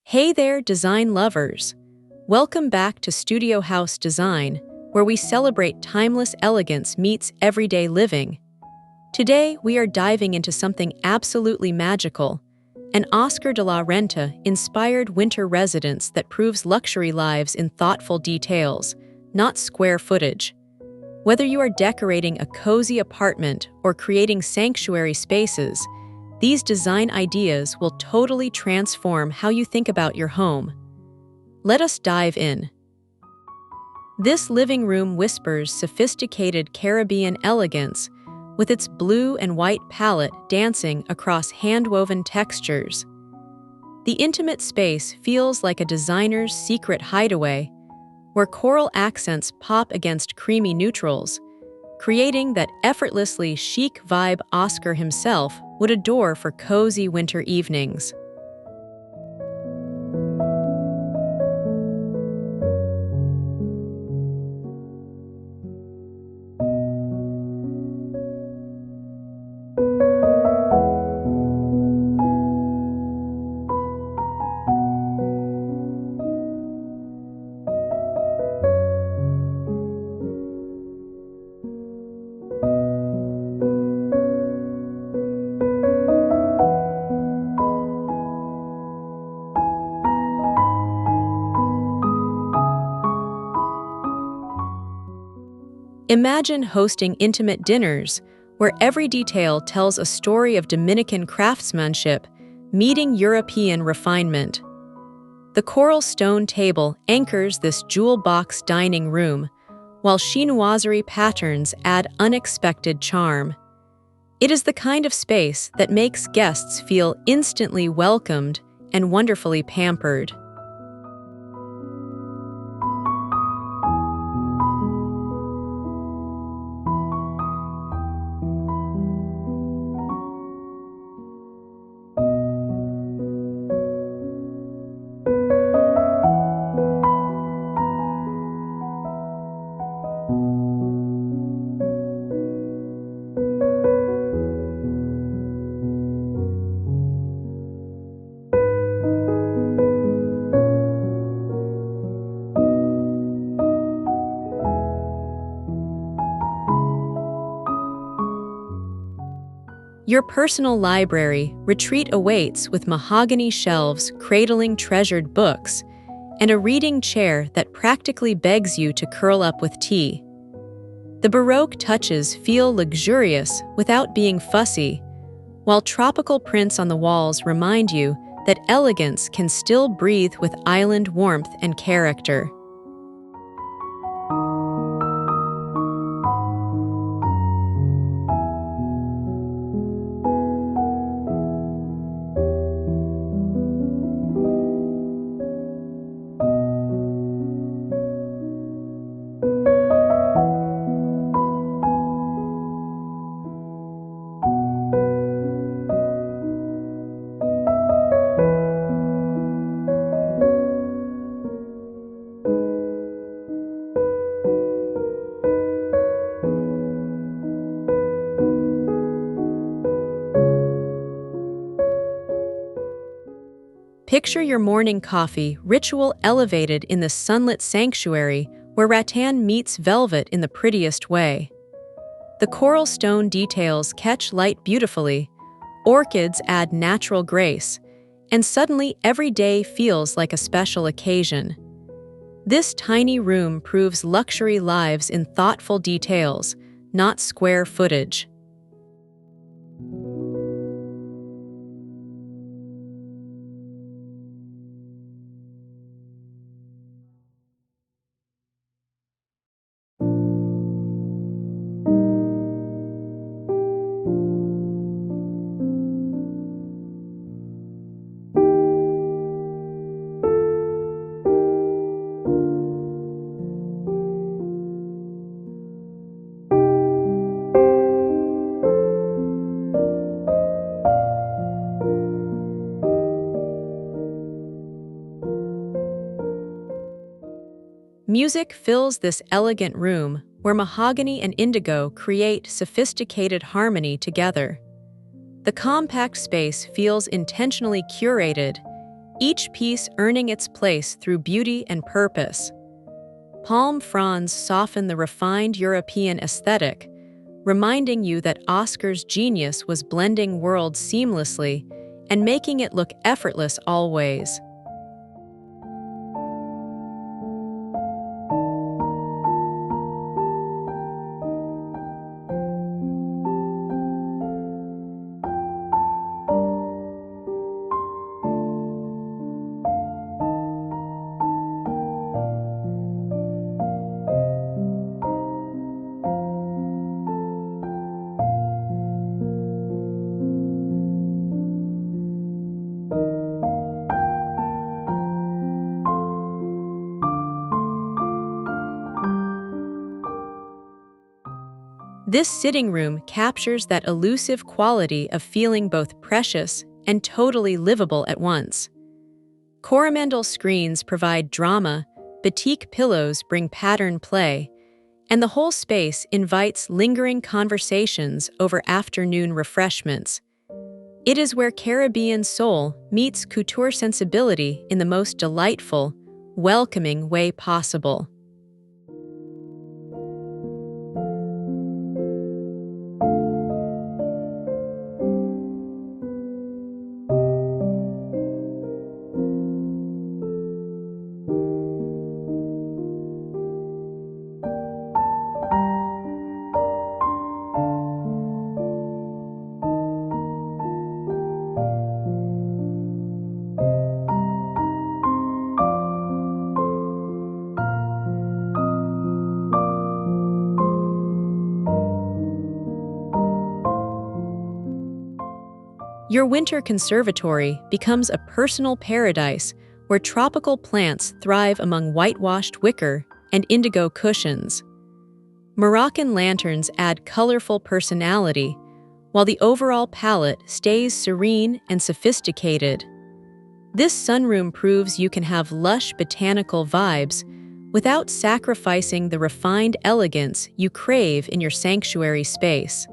Hey there, design lovers! Welcome back to Studio House Design, where we celebrate timeless elegance meets everyday living. Today, we are diving into something absolutely magical, an Oscar de la Renta-inspired winter residence that proves luxury lives in thoughtful details, not square footage. Whether you are decorating a cozy apartment or creating sanctuary spaces, these design ideas will totally transform how you think about your home. Let us dive in. This living room whispers sophisticated Caribbean elegance, with its blue and white palette dancing across handwoven textures. The intimate space feels like a designer's secret hideaway, where coral accents pop against creamy neutrals, creating that effortlessly chic vibe Oscar himself would adore for cozy winter evenings. Imagine hosting intimate dinners where every detail tells a story of Dominican craftsmanship meeting European refinement. The coral stone table anchors this jewel-box dining room, while chinoiserie patterns add unexpected charm. It is the kind of space that makes guests feel instantly welcomed and wonderfully pampered. Your personal library retreat awaits with mahogany shelves cradling treasured books and a reading chair that practically begs you to curl up with tea. The Baroque touches feel luxurious without being fussy, while tropical prints on the walls remind you that elegance can still breathe with island warmth and character. Picture your morning coffee ritual elevated in the sunlit sanctuary where rattan meets velvet in the prettiest way. The coral stone details catch light beautifully, orchids add natural grace, and suddenly every day feels like a special occasion. This tiny room proves luxury lives in thoughtful details, not square footage. Music fills this elegant room where mahogany and indigo create sophisticated harmony together. The compact space feels intentionally curated, each piece earning its place through beauty and purpose. Palm fronds soften the refined European aesthetic, reminding you that Oscar's genius was blending worlds seamlessly and making it look effortless always. This sitting room captures that elusive quality of feeling both precious and totally livable at once. Coromandel screens provide drama, batik pillows bring pattern play, and the whole space invites lingering conversations over afternoon refreshments. It is where Caribbean soul meets couture sensibility in the most delightful, welcoming way possible. Your winter conservatory becomes a personal paradise where tropical plants thrive among whitewashed wicker and indigo cushions. Moroccan lanterns add colorful personality, while the overall palette stays serene and sophisticated. This sunroom proves you can have lush botanical vibes without sacrificing the refined elegance you crave in your sanctuary space.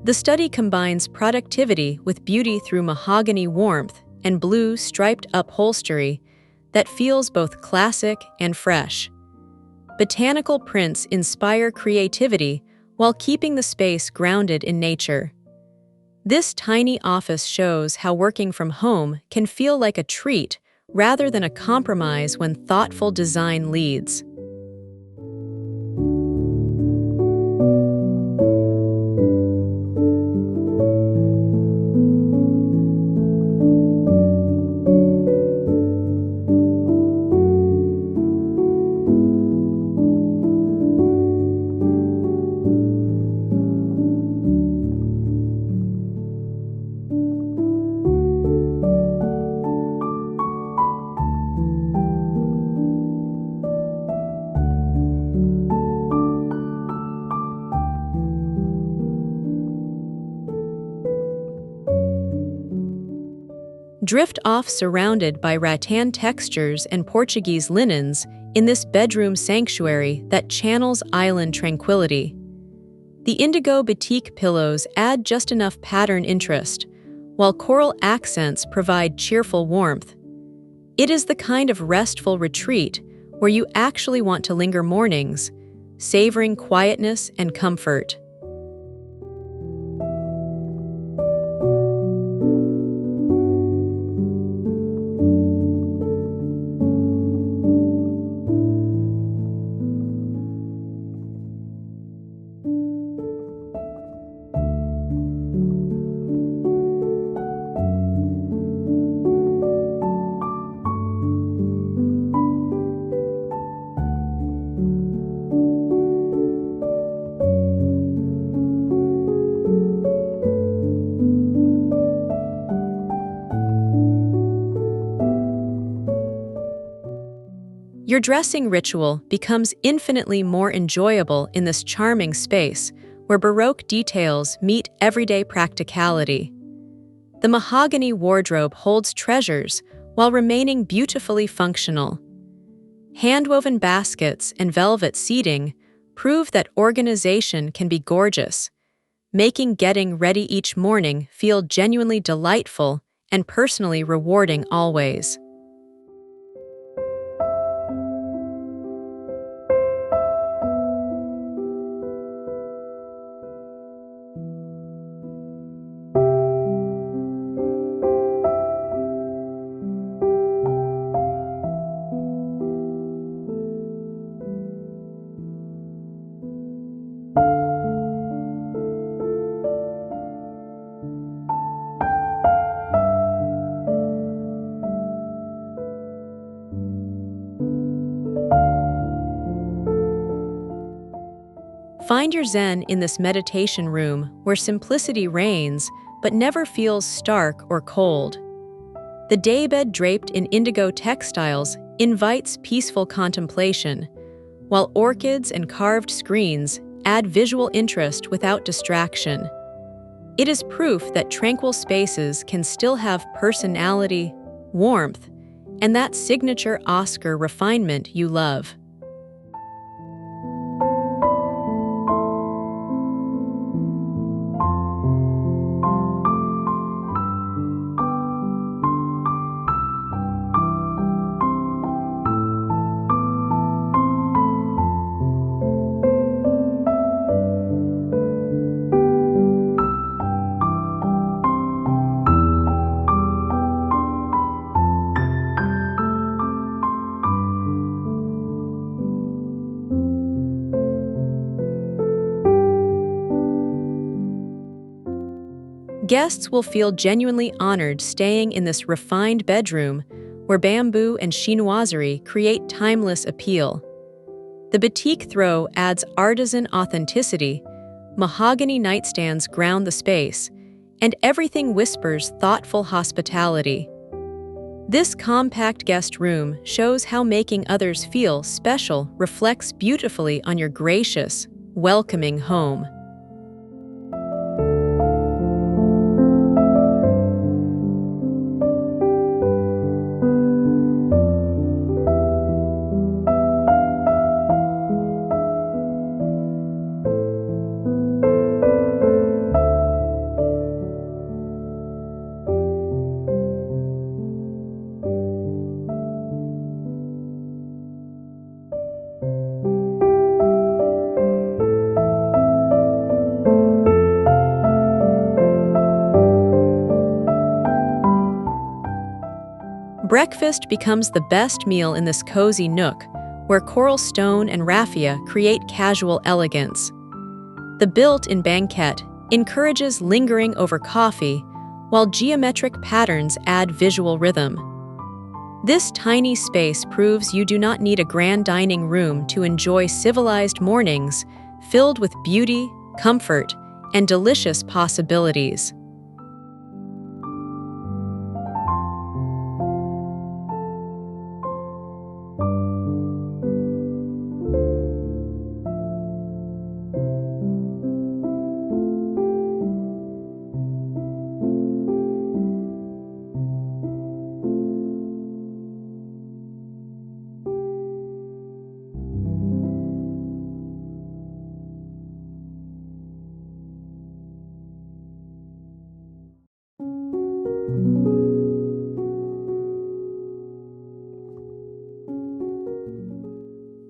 The study combines productivity with beauty through mahogany warmth and blue striped upholstery that feels both classic and fresh. Botanical prints inspire creativity while keeping the space grounded in nature. This tiny office shows how working from home can feel like a treat rather than a compromise when thoughtful design leads. Drift off surrounded by rattan textures and Portuguese linens in this bedroom sanctuary that channels island tranquility. The indigo batik pillows add just enough pattern interest, while coral accents provide cheerful warmth. It is the kind of restful retreat where you actually want to linger mornings, savoring quietness and comfort. Your dressing ritual becomes infinitely more enjoyable in this charming space where Baroque details meet everyday practicality. The mahogany wardrobe holds treasures while remaining beautifully functional. Handwoven baskets and velvet seating prove that organization can be gorgeous, making getting ready each morning feel genuinely delightful and personally rewarding always. Find your zen in this meditation room where simplicity reigns but never feels stark or cold. The daybed draped in indigo textiles invites peaceful contemplation, while orchids and carved screens add visual interest without distraction. It is proof that tranquil spaces can still have personality, warmth, and that signature Oscar refinement you love. Guests will feel genuinely honored staying in this refined bedroom where bamboo and chinoiserie create timeless appeal. The batik throw adds artisan authenticity, mahogany nightstands ground the space, and everything whispers thoughtful hospitality. This compact guest room shows how making others feel special reflects beautifully on your gracious, welcoming home. Breakfast becomes the best meal in this cozy nook, where coral stone and raffia create casual elegance. The built-in banquette encourages lingering over coffee, while geometric patterns add visual rhythm. This tiny space proves you do not need a grand dining room to enjoy civilized mornings filled with beauty, comfort, and delicious possibilities.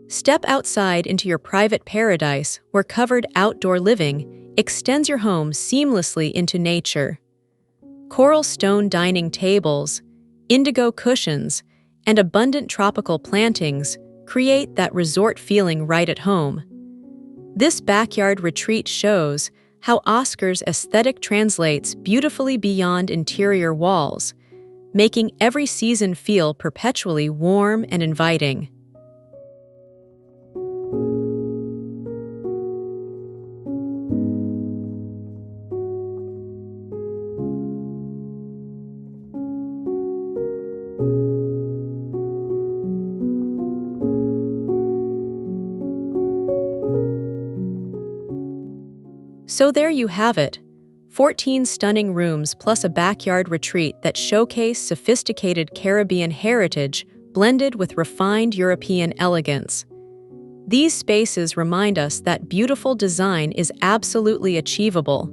Step outside into your private paradise where covered outdoor living extends your home seamlessly into nature. Coral stone dining tables, indigo cushions, and abundant tropical plantings create that resort feeling right at home. This backyard retreat shows how Oscar's aesthetic translates beautifully beyond interior walls, making every season feel perpetually warm and inviting. So there you have it. 14 stunning rooms plus a backyard retreat that showcase sophisticated Caribbean heritage blended with refined European elegance. These spaces remind us that beautiful design is absolutely achievable.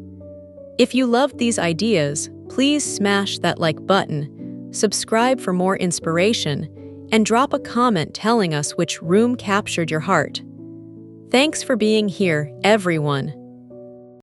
If you loved these ideas, please smash that like button, subscribe for more inspiration, and drop a comment telling us which room captured your heart. Thanks for being here, everyone.